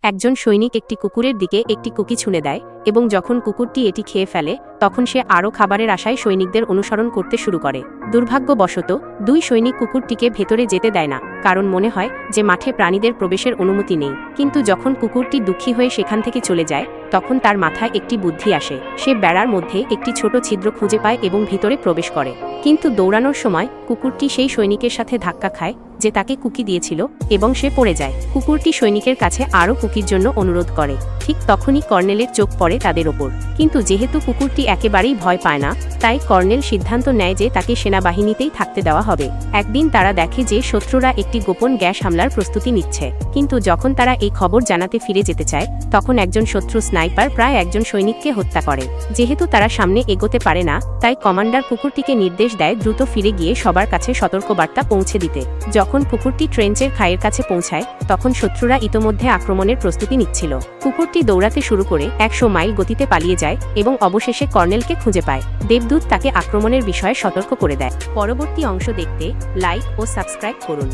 একজন সৈনিক একটি কুকুরের দিকে একটি কুকি ছুঁড়ে দেয় এবং যখন কুকুরটি এটি খেয়ে ফেলে তখন সে আরও খাবারের আশায় সৈনিকদের অনুসরণ করতে শুরু করে। দুর্ভাগ্যবশত দুই সৈনিক কুকুরটিকে ভেতরে যেতে দেয় না, কারণ মনে হয় যে মাঠে প্রাণীদের প্রবেশের অনুমতি নেই। কিন্তু যখন কুকুরটি দুঃখী হয়ে সেখান থেকে চলে যায় তখন তার মাথায় একটি বুদ্ধি আসে। সে বেড়ার মধ্যে একটি ছোট ছিদ্র খুঁজে পায় এবং ভিতরে প্রবেশ করে। কিন্তু দৌড়ানোর সময় কুকুরটি সেই সৈনিকের সাথে ধাক্কা খায় যে তাকে কুকি দিয়েছিল এবং সে পড়ে যায়। কুকুরটি সৈনিকের কাছে আরও কুকির জন্য অনুরোধ করে। ঠিক তখনই কর্নেলের চোখ পড়ে তাদের ওপর। কিন্তু যেহেতু কুকুরটি একেবারেই ভয় পায় না, তাই কর্নেল সিদ্ধান্ত নেয় যে তাকে সেনাবাহিনীতেই থাকতে দেওয়া হবে। একদিন তারা দেখে যে শত্রুরা একটি গোপন গ্যাস হামলার প্রস্তুতি নিচ্ছে। কিন্তু যখন তারা এই খবর জানাতে ফিরে যেতে চায় তখন একজন শত্রু স্নাইপার প্রায় একজন সৈনিককে হত্যা করে। যেহেতু তারা সামনে এগোতে পারে না, তাই কমান্ডার কুকুরটিকে নির্দেশ দেয় দ্রুত ফিরে গিয়ে সবার কাছে সতর্কবার্তা পৌঁছে দিতে। যখন কুকুরটি ট্রেঞ্চের খায়ের কাছে পৌঁছায় তখন শত্রুরা ইতোমধ্যে আক্রমণের প্রস্তুতি নিচ্ছিল। কুকুরটি দৌড়াতে শুরু করে 100 মাইল গতিতে পালিয়ে যায় এবং অবশেষে কর্নেলকে খুঁজে পায়। দেবদূত তাকে আক্রমণের বিষয়ে সতর্ক করে দেয়। পরবর্তী অংশ দেখতে লাইক ও সাবস্ক্রাইব করুন।